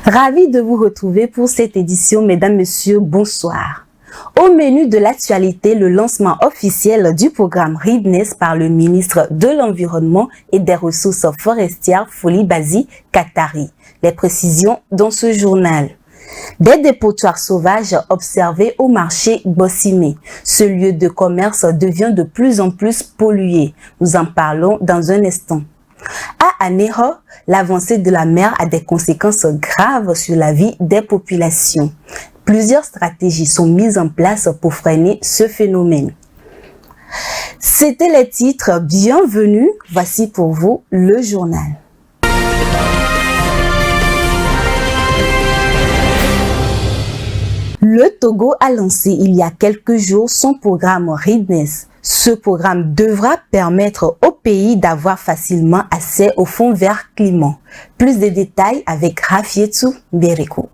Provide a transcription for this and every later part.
Ravi de vous retrouver pour cette édition, mesdames, messieurs, bonsoir. Au menu de l'actualité, le lancement officiel du programme RIDNES par le ministre de l'Environnement et des Ressources forestières, Foli-Bazi Katari. Les précisions dans ce journal. Des dépotoirs sauvages observés au marché Bossimé. Ce lieu de commerce devient de plus en plus pollué. Nous en parlons dans un instant. À Aného, l'avancée de la mer a des conséquences graves sur la vie des populations. Plusieurs stratégies sont mises en place pour freiner ce phénomène. C'était les titres. Bienvenue. Voici pour vous le journal. Le Togo a lancé il y a quelques jours son programme RIDNES. Ce programme devra permettre au pays d'avoir facilement accès au fonds vert climat. Plus de détails avec Rafietou Berekou.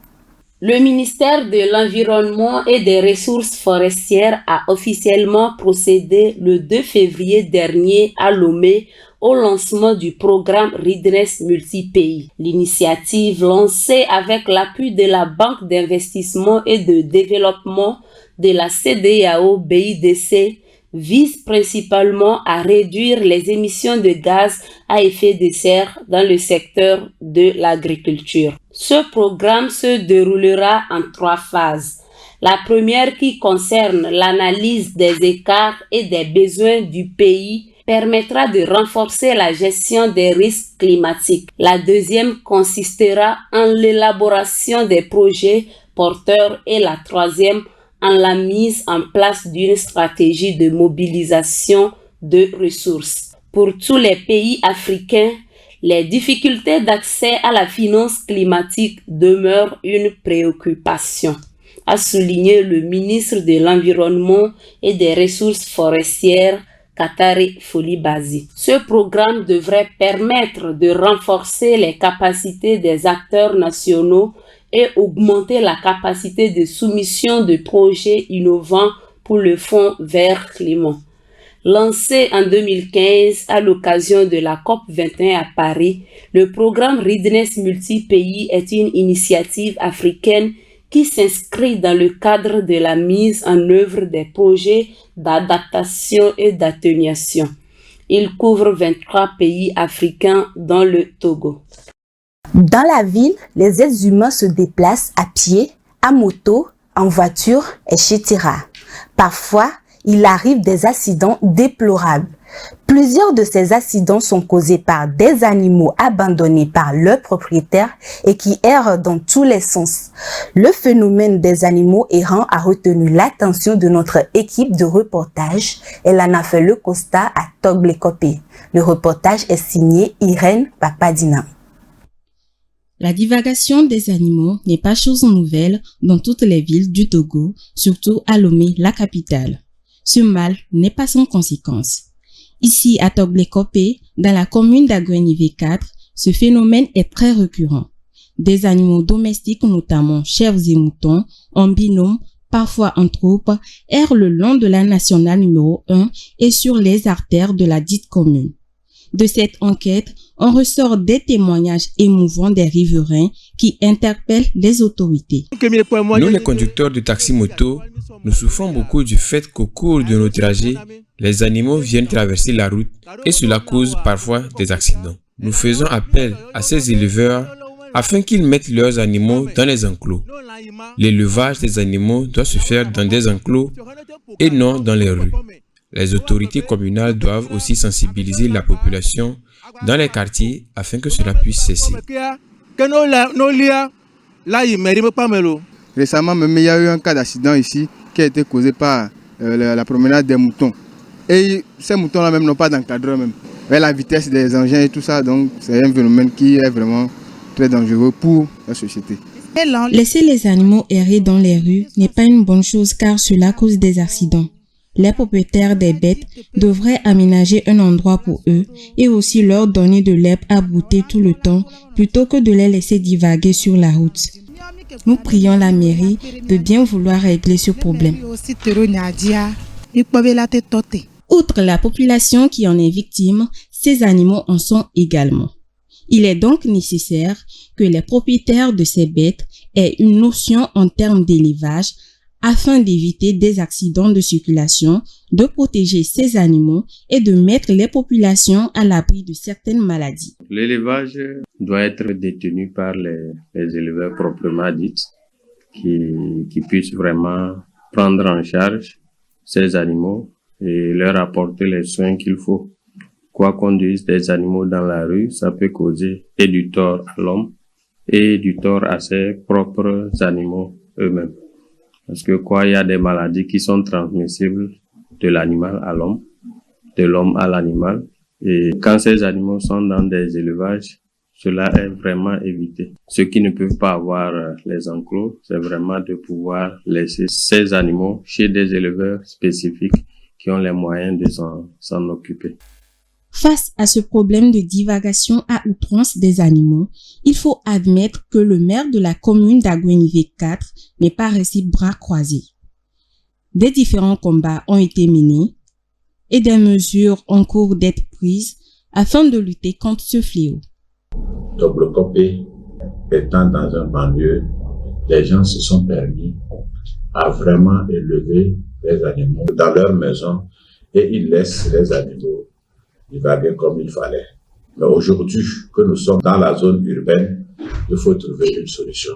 Le ministère de l'Environnement et des Ressources forestières a officiellement procédé le 2 février dernier à Lomé au lancement du programme RIDNES multi-pays. L'initiative lancée avec l'appui de la Banque d'investissement et de développement de la CEDEAO BIDC vise principalement à réduire les émissions de gaz à effet de serre dans le secteur de l'agriculture. Ce programme se déroulera en 3 phases. La première, qui concerne l'analyse des écarts et des besoins du pays, permettra de renforcer la gestion des risques climatiques. La deuxième consistera en l'élaboration des projets porteurs et la troisième en la mise en place d'une stratégie de mobilisation de ressources. Pour tous les pays africains, les difficultés d'accès à la finance climatique demeurent une préoccupation, a souligné le ministre de l'Environnement et des Ressources forestières, Katari Foli-Bazi. Ce programme devrait permettre de renforcer les capacités des acteurs nationaux et augmenter la capacité de soumission de projets innovants pour le Fonds vert climat. Lancé en 2015 à l'occasion de la COP21 à Paris, le programme RIDNES multi-pays est une initiative africaine qui s'inscrit dans le cadre de la mise en œuvre des projets d'adaptation et d'atténuation. Il couvre 23 pays africains dont le Togo. Dans la ville, les êtres humains se déplacent à pied, à moto, en voiture, etc. Parfois, il arrive des accidents déplorables. Plusieurs de ces accidents sont causés par des animaux abandonnés par leurs propriétaires et qui errent dans tous les sens. Le phénomène des animaux errants a retenu l'attention de notre équipe de reportage. Elle en a fait le constat à Togblekopé. Le reportage est signé Irène Papadina. La divagation des animaux n'est pas chose nouvelle dans toutes les villes du Togo, surtout à Lomé, la capitale. Ce mal n'est pas sans conséquence. Ici, à Togblekopé, dans la commune d'Agwenivé 4, ce phénomène est très récurrent. Des animaux domestiques, notamment chèvres et moutons, en binôme, parfois en troupe, errent le long de la nationale numéro 1 et sur les artères de la dite commune. De cette enquête, on ressort des témoignages émouvants des riverains qui interpellent les autorités. Nous, les conducteurs de taxi-moto, nous souffrons beaucoup du fait qu'au cours de nos trajets, les animaux viennent traverser la route et cela cause parfois des accidents. Nous faisons appel à ces éleveurs afin qu'ils mettent leurs animaux dans les enclos. L'élevage des animaux doit se faire dans des enclos et non dans les rues. Les autorités communales doivent aussi sensibiliser la population dans les quartiers afin que cela puisse cesser. Récemment, même, il y a eu un cas d'accident ici qui a été causé par la promenade des moutons. Et ces moutons-là même n'ont pas d'encadreur même. Avec la vitesse des engins et tout ça, donc c'est un phénomène qui est vraiment très dangereux pour la société. Laisser les animaux errer dans les rues n'est pas une bonne chose car cela cause des accidents. Les propriétaires des bêtes devraient aménager un endroit pour eux et aussi leur donner de l'herbe à brouter tout le temps plutôt que de les laisser divaguer sur la route. Nous prions la mairie de bien vouloir régler ce problème. Outre la population qui en est victime, ces animaux en sont également. Il est donc nécessaire que les propriétaires de ces bêtes aient une notion en termes d'élevage afin d'éviter des accidents de circulation, de protéger ces animaux et de mettre les populations à l'abri de certaines maladies. L'élevage doit être détenu par les éleveurs proprement dits qui puissent vraiment prendre en charge ces animaux et leur apporter les soins qu'il faut. Quoi qu'on dise des animaux dans la rue, ça peut causer et du tort à l'homme et du tort à ses propres animaux eux-mêmes. Parce que il y a des maladies qui sont transmissibles de l'animal à l'homme, de l'homme à l'animal. Et quand ces animaux sont dans des élevages, cela est vraiment évité. Ceux qui ne peuvent pas avoir les enclos, c'est vraiment de pouvoir laisser ces animaux chez des éleveurs spécifiques qui ont les moyens de s'en occuper. Face à ce problème de divagation à outrance des animaux, il faut admettre que le maire de la commune d'Aguenivé 4 n'est pas resté bras croisés. Des différents combats ont été menés et des mesures en cours d'être prises afin de lutter contre ce fléau. Double Copé étant dans un banlieue, les gens se sont permis à vraiment élever les animaux dans leur maison et ils laissent les animaux divaguer comme il fallait. Mais aujourd'hui que nous sommes dans la zone urbaine, il faut trouver une solution.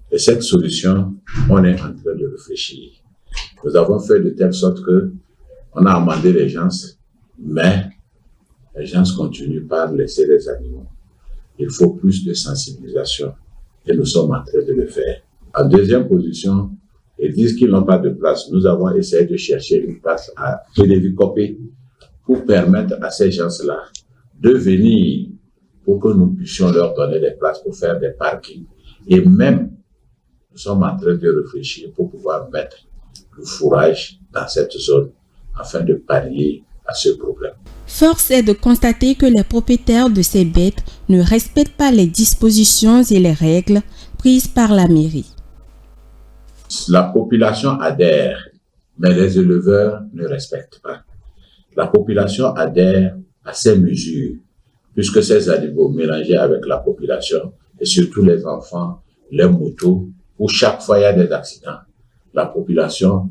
Et cette solution, on est en train de réfléchir. Nous avons fait de telle sorte que on a amendé les gens, mais les gens continuent par laisser les animaux. Il faut plus de sensibilisation et nous sommes en train de le faire. En deuxième position, ils disent qu'ils n'ont pas de place. Nous avons essayé de chercher une place à Télévicopé pour permettre à ces gens-là de venir pour que nous puissions leur donner des places pour faire des parkings. Et même, nous sommes en train de réfléchir pour pouvoir mettre le fourrage dans cette zone afin de pallier à ce problème. Force est de constater que les propriétaires de ces bêtes ne respectent pas les dispositions et les règles prises par la mairie. La population adhère, mais les éleveurs ne respectent pas. La population adhère à ces mesures, puisque ces animaux mélangés avec la population, et surtout les enfants, les motos, où chaque fois il y a des accidents, la population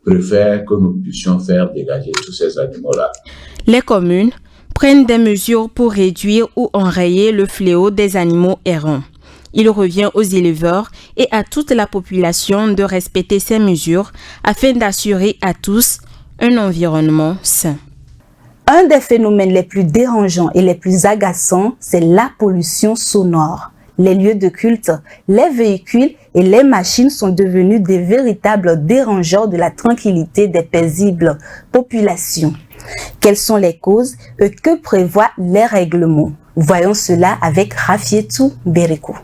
préfère que nous puissions faire dégager tous ces animaux-là. Les communes prennent des mesures pour réduire ou enrayer le fléau des animaux errants. Il revient aux éleveurs et à toute la population de respecter ces mesures afin d'assurer à tous un environnement sain. Un des phénomènes les plus dérangeants et les plus agaçants, c'est la pollution sonore. Les lieux de culte, les véhicules et les machines sont devenus des véritables dérangeurs de la tranquillité des paisibles populations. Quelles sont les causes et que prévoient les règlements? Voyons cela avec Rafietou Berekou.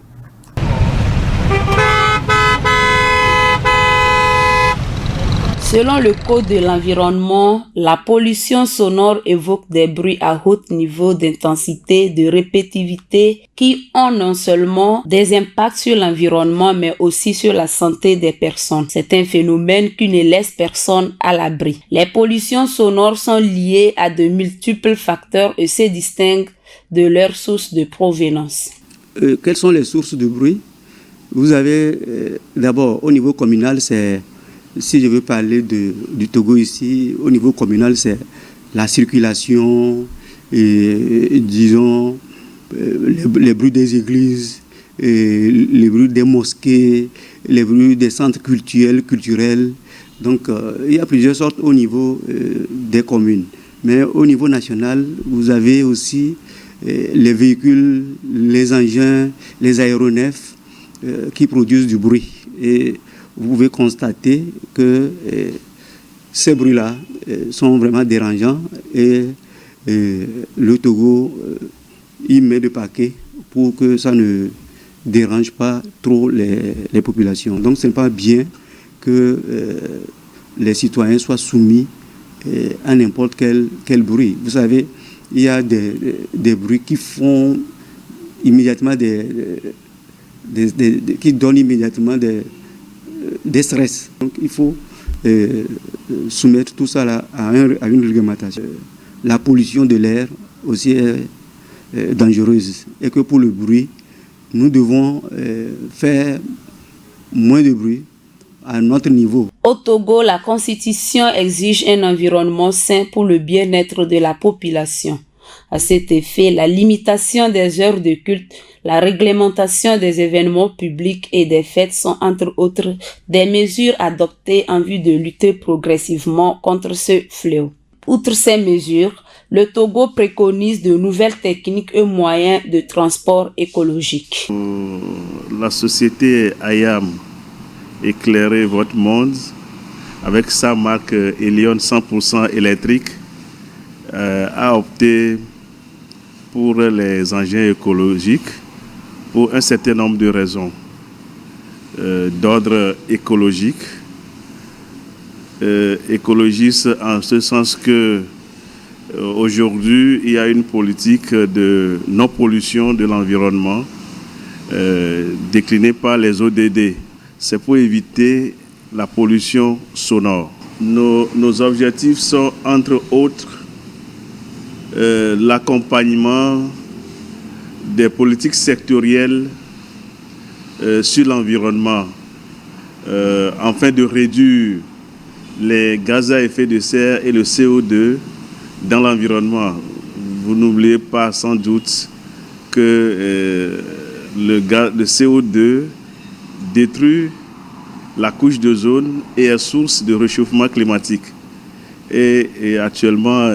Selon le Code de l'environnement, la pollution sonore évoque des bruits à haut niveau d'intensité, de répétitivité qui ont non seulement des impacts sur l'environnement mais aussi sur la santé des personnes. C'est un phénomène qui ne laisse personne à l'abri. Les pollutions sonores sont liées à de multiples facteurs et se distinguent de leur source de provenance. Quelles sont les sources de bruit? Vous avez d'abord au niveau communal, si je veux parler du Togo ici, au niveau communal, c'est la circulation, et, disons, les bruits des églises, les bruits des mosquées, les bruits des centres culturels. Donc, il y a plusieurs sortes au niveau des communes. Mais au niveau national, vous avez aussi les véhicules, les engins, les aéronefs qui produisent du bruit. Et vous pouvez constater que ces bruits-là sont vraiment dérangeants et le Togo y met de paquet pour que ça ne dérange pas trop les populations. Donc ce n'est pas bien que les citoyens soient soumis à n'importe quel bruit. Vous savez, il y a des bruits qui font immédiatement qui donnent immédiatement des stress. Donc il faut soumettre tout ça là à une réglementation. La pollution de l'air aussi est dangereuse et que pour le bruit, nous devons faire moins de bruit à notre niveau. Au Togo, la Constitution exige un environnement sain pour le bien-être de la population. À cet effet, la limitation des heures de culte, la réglementation des événements publics et des fêtes sont entre autres des mesures adoptées en vue de lutter progressivement contre ce fléau. Outre ces mesures, le Togo préconise de nouvelles techniques et moyens de transport écologique. La société IAM Éclairer votre monde, avec sa marque Elion 100% électrique, a opté pour les engins écologiques pour un certain nombre de raisons d'ordre écologique. Écologiste en ce sens que aujourd'hui il y a une politique de non-pollution de l'environnement déclinée par les ODD. C'est pour éviter la pollution sonore. Nos objectifs sont entre autres l'accompagnement des politiques sectorielles sur l'environnement afin de réduire les gaz à effet de serre et le CO2 dans l'environnement. Vous n'oubliez pas sans doute que le CO2 détruit la couche d'ozone et est source de réchauffement climatique. Et actuellement,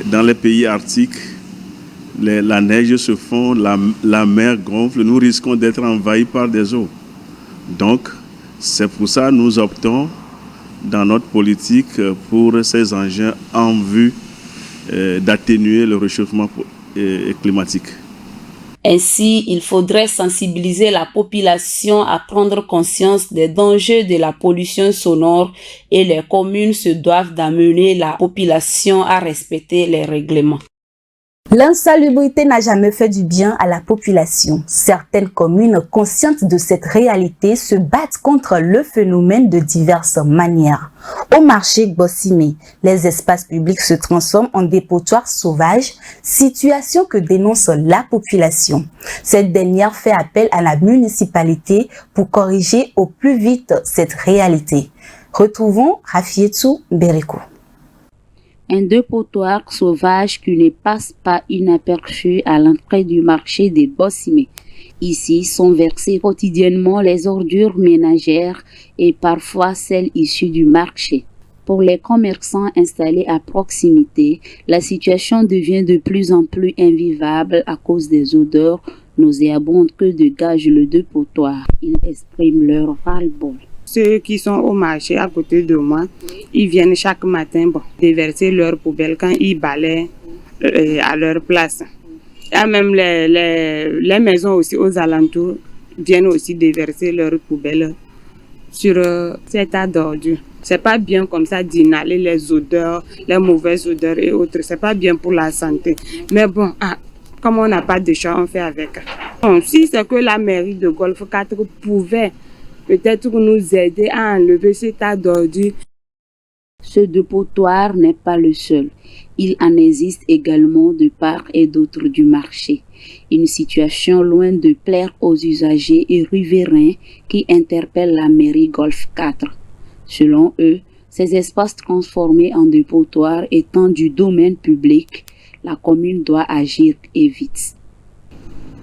dans les pays arctiques, la neige se fond, la mer gonfle, nous risquons d'être envahis par des eaux. Donc, c'est pour ça que nous optons dans notre politique pour ces engins en vue d'atténuer le réchauffement climatique. Ainsi, il faudrait sensibiliser la population à prendre conscience des dangers de la pollution sonore et les communes se doivent d'amener la population à respecter les règlements. L'insalubrité n'a jamais fait du bien à la population. Certaines communes conscientes de cette réalité se battent contre le phénomène de diverses manières. Au marché Gbossimé, les espaces publics se transforment en dépotoirs sauvages, situation que dénonce la population. Cette dernière fait appel à la municipalité pour corriger au plus vite cette réalité. Retrouvons Rafietou Bereko. Un dépotoir sauvage qui ne passe pas inaperçu à l'entrée du marché des Gbossimé. Ici sont versées quotidiennement les ordures ménagères et parfois celles issues du marché. Pour les commerçants installés à proximité, la situation devient de plus en plus invivable à cause des odeurs nauséabondes que dégage le dépotoir. Ils expriment leur ras-le-bol. Ceux qui sont au marché à côté de moi, ils viennent chaque matin déverser leurs poubelles quand ils balaient à leur place. Et même les maisons aussi aux alentours viennent aussi déverser leurs poubelles sur cet tas d'ordures. C'est pas bien comme ça d'inhaler les odeurs, les mauvaises odeurs et autres. C'est pas bien pour la santé. Mais bon, comme on n'a pas de choix, on fait avec. Bon, si c'est que la mairie de Golfe 4 pouvait peut-être nous aider à enlever cet tas d'ordures. Ce dépotoir n'est pas le seul. Il en existe également de part et d'autre du marché. Une situation loin de plaire aux usagers et riverains qui interpellent la mairie Golfe 4. Selon eux, ces espaces transformés en dépotoirs étant du domaine public, la commune doit agir et vite.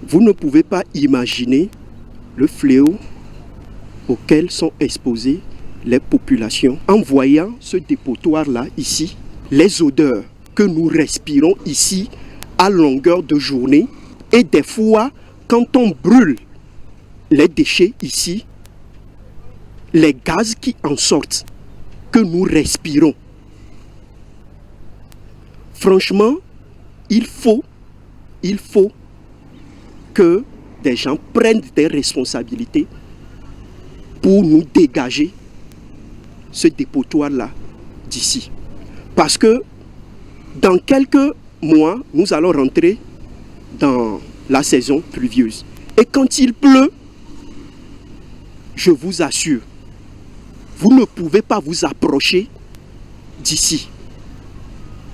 Vous ne pouvez pas imaginer le fléau auquel sont exposées les populations en voyant ce dépotoir-là ici, les odeurs que nous respirons ici à longueur de journée et des fois quand on brûle les déchets ici, les gaz qui en sortent, que nous respirons. Franchement, il faut que des gens prennent des responsabilités pour nous dégager ce dépotoir-là d'ici. Parce que dans quelques mois, nous allons rentrer dans la saison pluvieuse. Et quand il pleut, je vous assure, vous ne pouvez pas vous approcher d'ici.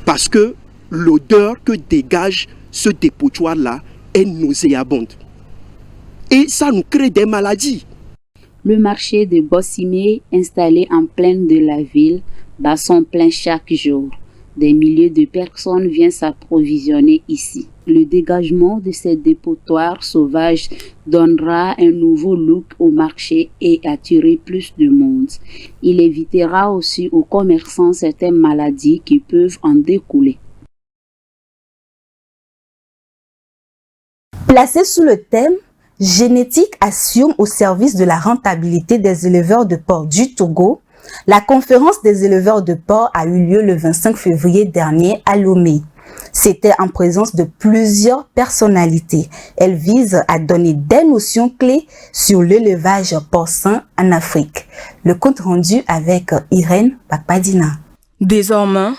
Parce que l'odeur que dégage ce dépotoir-là est nauséabonde. Et ça nous crée des maladies. Le marché de Bossimé, installé en pleine de la ville, bat son plein chaque jour. Des milliers de personnes viennent s'approvisionner ici. Le dégagement de ces dépotoirs sauvages donnera un nouveau look au marché et attirera plus de monde. Il évitera aussi aux commerçants certaines maladies qui peuvent en découler. Placé sous le thème « Génétique assume au service de la rentabilité des éleveurs de porc du Togo », la conférence des éleveurs de porc a eu lieu le 25 février dernier à Lomé. C'était en présence de plusieurs personnalités. Elle vise à donner des notions clés sur l'élevage porcin en Afrique. Le compte rendu avec Irène Papadina. Désormais,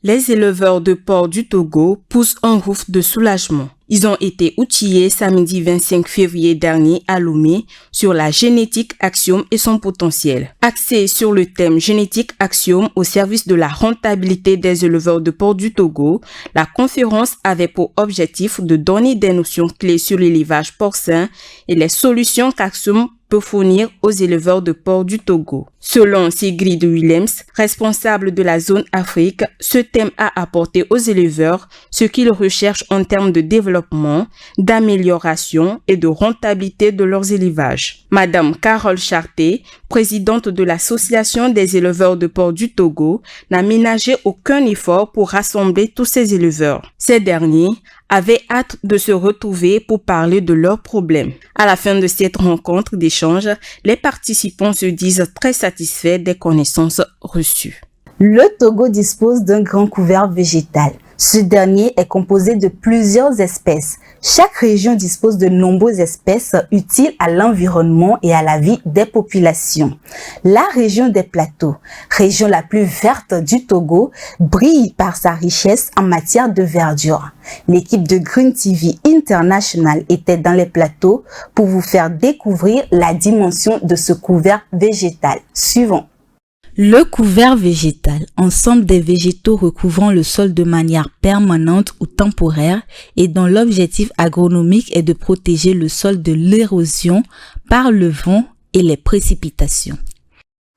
les éleveurs de porc du Togo poussent un ouf de soulagement. Ils ont été outillés samedi 25 février dernier à Lomé sur la génétique Axiome et son potentiel. Axé sur le thème génétique Axiome au service de la rentabilité des éleveurs de porc du Togo, la conférence avait pour objectif de donner des notions clés sur l'élevage porcin et les solutions qu'Axiome peut fournir aux éleveurs de porc du Togo. Selon Sigrid Willems, responsable de la zone Afrique, ce thème a apporté aux éleveurs ce qu'ils recherchent en termes de développement, d'amélioration et de rentabilité de leurs élevages. Madame Carole Charté, présidente de l'association des éleveurs de porc du Togo, n'a ménagé aucun effort pour rassembler tous ces éleveurs. Ces derniers avaient hâte de se retrouver pour parler de leurs problèmes. À la fin de cette rencontre d'échange, les participants se disent très satisfaits des connaissances reçues. Le Togo dispose d'un grand couvert végétal. Ce dernier est composé de plusieurs espèces. Chaque région dispose de nombreuses espèces utiles à l'environnement et à la vie des populations. La région des plateaux, région la plus verte du Togo, brille par sa richesse en matière de verdure. L'équipe de Green TV International était dans les plateaux pour vous faire découvrir la dimension de ce couvert végétal. Suivons. Le couvert végétal, ensemble des végétaux recouvrant le sol de manière permanente ou temporaire et dont l'objectif agronomique est de protéger le sol de l'érosion par le vent et les précipitations.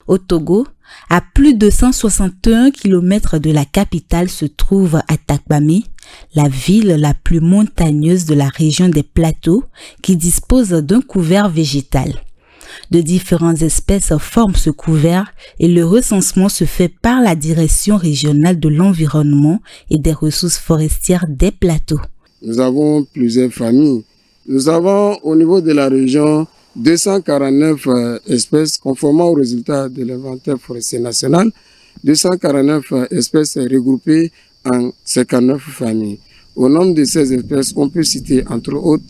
Au Togo, à plus de 161 km de la capitale se trouve Atakpamé, la ville la plus montagneuse de la région des plateaux qui dispose d'un couvert végétal. De différentes espèces forment ce couvert et le recensement se fait par la Direction régionale de l'environnement et des ressources forestières des plateaux. Nous avons plusieurs familles. Nous avons au niveau de la région 249 espèces conformément aux résultats de l'inventaire forestier national, 249 espèces regroupées en 59 familles. Au nombre de ces espèces, on peut citer entre autres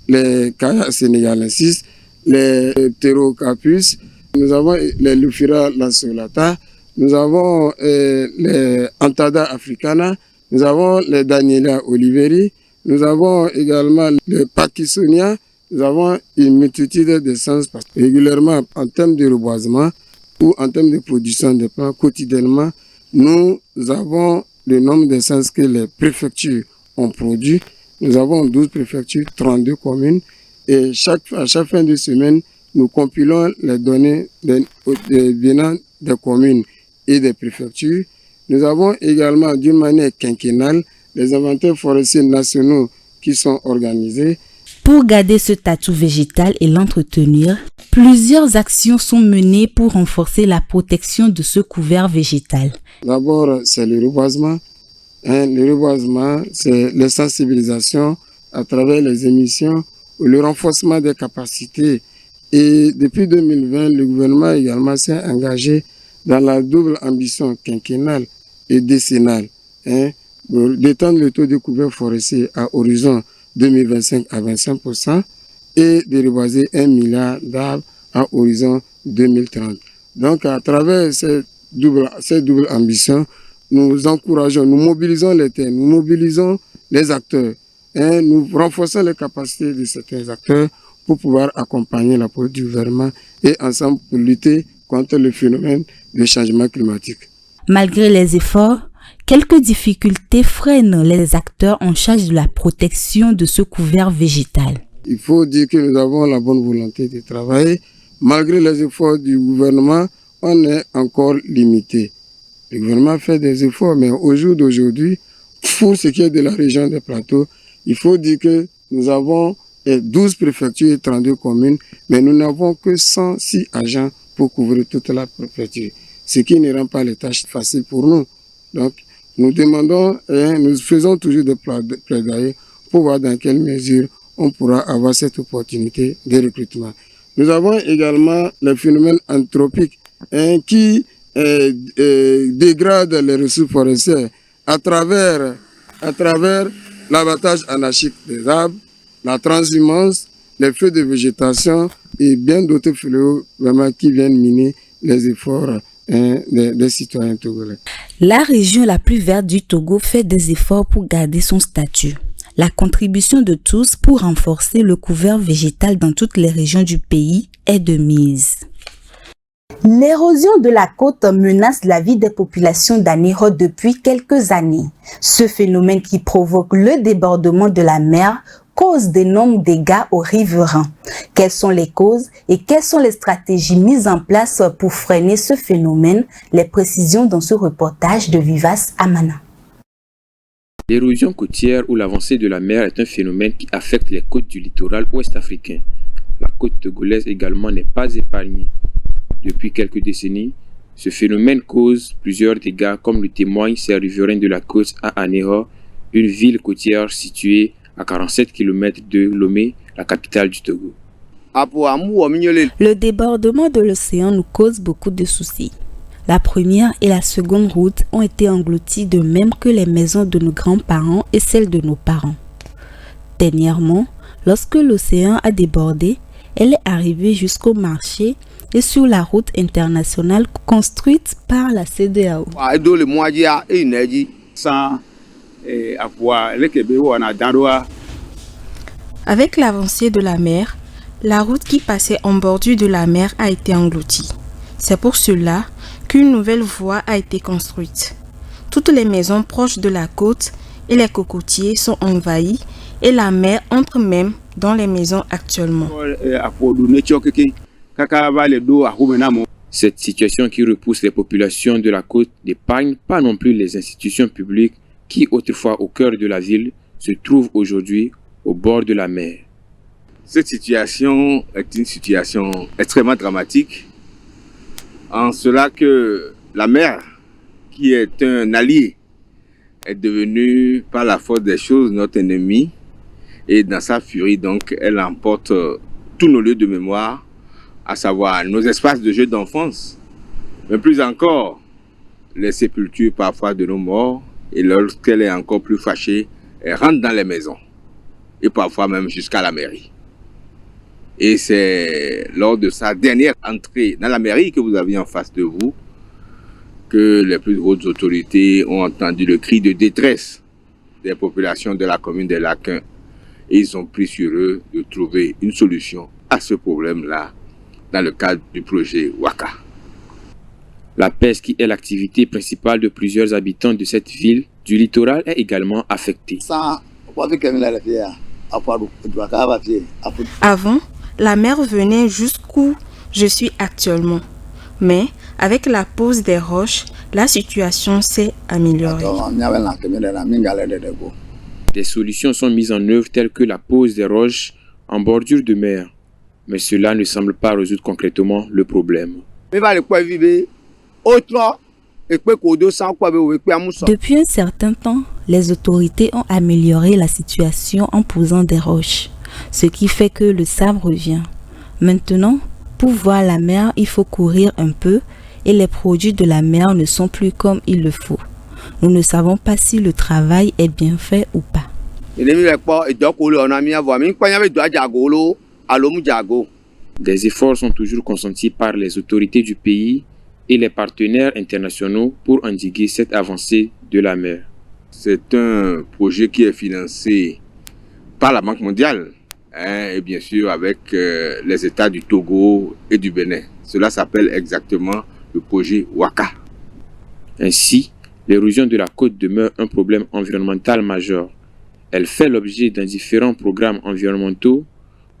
les Kaya sénégalensis, les Pterocarpus, nous avons les Lufira lanceolata, nous avons les Antada africana, nous avons les Danielia oliveri, nous avons également les Parkinsonia, nous avons une multitude d'essences régulièrement en termes de reboisement ou en termes de production de plants quotidiennement. Nous avons le nombre d'essences que les préfectures ont produit. Nous avons 12 préfectures, 32 communes. Et à chaque fin de semaine, nous compilons les données venant des communes et des préfectures. Nous avons également, d'une manière quinquennale, les inventaires forestiers nationaux qui sont organisés. Pour garder ce statut végétal et l'entretenir, plusieurs actions sont menées pour renforcer la protection de ce couvert végétal. D'abord, c'est le reboisement. Le reboisement, c'est la sensibilisation à travers les émissions ou le renforcement des capacités. Et depuis 2020, le gouvernement également s'est engagé dans la double ambition quinquennale et décennale pour d'étendre le taux de couvert forestier à horizon 2025 à 25% et de reboiser 1 milliard d'arbres à horizon 2030. Donc, à travers cette double ambition, nous encourageons, nous mobilisons les terres, nous mobilisons les acteurs, nous renforçons les capacités de certains acteurs pour pouvoir accompagner la politique du gouvernement et ensemble pour lutter contre le phénomène de changement climatique. Malgré les efforts, quelques difficultés freinent les acteurs en charge de la protection de ce couvert végétal. Il faut dire que nous avons la bonne volonté de travailler. Malgré les efforts du gouvernement, on est encore limité. Le gouvernement fait des efforts, mais au jour d'aujourd'hui, pour ce qui est de la région des plateaux, il faut dire que nous avons 12 préfectures et 32 communes, mais nous n'avons que 106 agents pour couvrir toute la préfecture, ce qui ne rend pas les tâches faciles pour nous. Donc, nous demandons et nous faisons toujours des plaidoyers pour voir dans quelle mesure on pourra avoir cette opportunité de recrutement. Nous avons également le phénomène anthropique qui dégrade les ressources forestières à travers l'abattage anarchique des arbres, la transhumance, les feux de végétation et bien d'autres fléaux vraiment qui viennent miner les efforts des citoyens togolais. La région la plus verte du Togo fait des efforts pour garder son statut. La contribution de tous pour renforcer le couvert végétal dans toutes les régions du pays est de mise. L'érosion de la côte menace la vie des populations d'Anéro depuis quelques années. Ce phénomène qui provoque le débordement de la mer cause d'énormes dégâts aux riverains. Quelles sont les causes et quelles sont les stratégies mises en place pour freiner ce phénomène? Les précisions dans ce reportage de Vivace Amana. L'érosion côtière ou l'avancée de la mer est un phénomène qui affecte les côtes du littoral ouest africain. La côte togolaise également n'est pas épargnée. Depuis quelques décennies, ce phénomène cause plusieurs dégâts comme le témoignent ces riverains de la côte à Anéro, une ville côtière située à 47 km de Lomé, la capitale du Togo. Le débordement de l'océan nous cause beaucoup de soucis. La première et la seconde route ont été englouties de même que les maisons de nos grands-parents et celles de nos parents. Dernièrement, lorsque l'océan a débordé, elle est arrivée jusqu'au marché et sur la route internationale construite par la CEDEAO. Avec l'avancée de la mer, la route qui passait en bordure de la mer a été engloutie. C'est pour cela qu'une nouvelle voie a été construite. Toutes les maisons proches de la côte et les cocotiers sont envahis et la mer entre même dans les maisons actuellement. Cette situation qui repousse les populations de la côte n'épargne pas non plus les institutions publiques qui, autrefois au cœur de la ville, se trouvent aujourd'hui au bord de la mer. Cette situation est une situation extrêmement dramatique, en cela que la mer, qui est un allié, est devenue par la force des choses notre ennemi, et dans sa furie, donc, elle emporte tous nos lieux de mémoire, à savoir nos espaces de jeux d'enfance, mais plus encore les sépultures parfois de nos morts, et lorsqu'elle est encore plus fâchée, elle rentre dans les maisons, et parfois même jusqu'à la mairie. Et c'est lors de sa dernière entrée dans la mairie que vous aviez en face de vous que les plus hautes autorités ont entendu le cri de détresse des populations de la commune des Laquins. Et ils ont pris sur eux de trouver une solution à ce problème-là dans le cadre du projet Waka. La pêche, qui est l'activité principale de plusieurs habitants de cette ville du littoral, est également affectée. Avant, la mer venait jusqu'où je suis actuellement. Mais avec la pose des roches, la situation s'est améliorée. Des solutions sont mises en œuvre telles que la pose des roches en bordure de mer, mais cela ne semble pas résoudre concrètement le problème. Depuis un certain temps, les autorités ont amélioré la situation en posant des roches, ce qui fait que le sable revient. Maintenant, pour voir la mer, il faut courir un peu et les produits de la mer ne sont plus comme il le faut. Nous ne savons pas si le travail est bien fait ou pas. Des efforts sont toujours consentis par les autorités du pays et les partenaires internationaux pour endiguer cette avancée de la mer. C'est un projet qui est financé par la Banque mondiale, et bien sûr avec les États du Togo et du Bénin. Cela s'appelle exactement le projet WACA. Ainsi, l'érosion de la côte demeure un problème environnemental majeur. Elle fait l'objet d'un différents programmes environnementaux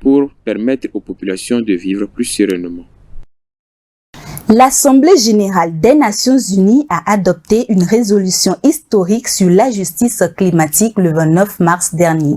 pour permettre aux populations de vivre plus sereinement. L'Assemblée générale des Nations unies a adopté une résolution historique sur la justice climatique le 29 mars dernier.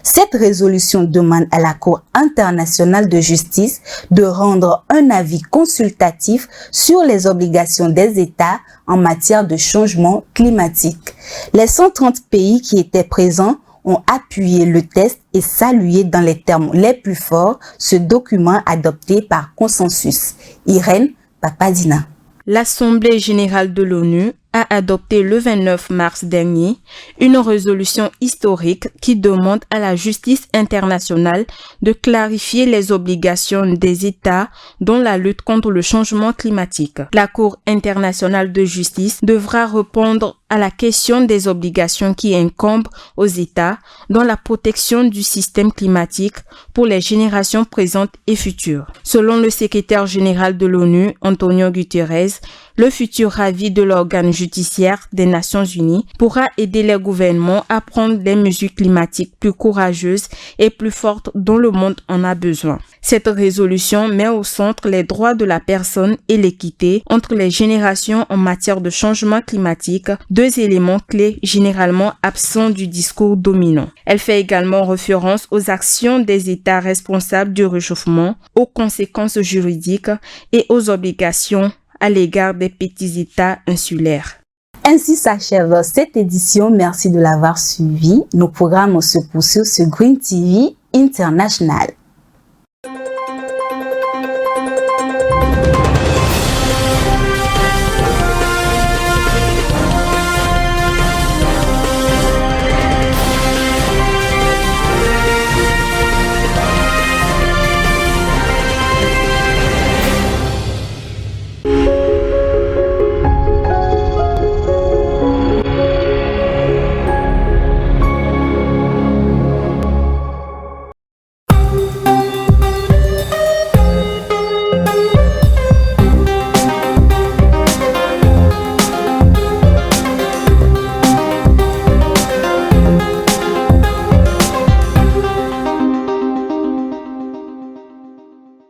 Cette résolution demande à la Cour internationale de justice de rendre un avis consultatif sur les obligations des États en matière de changement climatique. Les 130 pays qui étaient présents ont appuyé le texte et salué dans les termes les plus forts ce document adopté par consensus. Irène Papadina. L'Assemblée générale de l'ONU a adopté le 29 mars dernier une résolution historique qui demande à la justice internationale de clarifier les obligations des États dans la lutte contre le changement climatique. La Cour internationale de justice devra répondre à la question des obligations qui incombent aux États dans la protection du système climatique pour les générations présentes et futures. Selon le secrétaire général de l'ONU, Antonio Guterres, le futur avis de l'organe judiciaire des Nations Unies pourra aider les gouvernements à prendre des mesures climatiques plus courageuses et plus fortes dont le monde en a besoin. Cette résolution met au centre les droits de la personne et l'équité entre les générations en matière de changement climatique, deux éléments clés généralement absents du discours dominant. Elle fait également référence aux actions des États responsables du réchauffement, aux conséquences juridiques et aux obligations à l'égard des petits États insulaires. Ainsi s'achève cette édition. Merci de l'avoir suivi. Nos programmes se poursuivent sur Green TV International.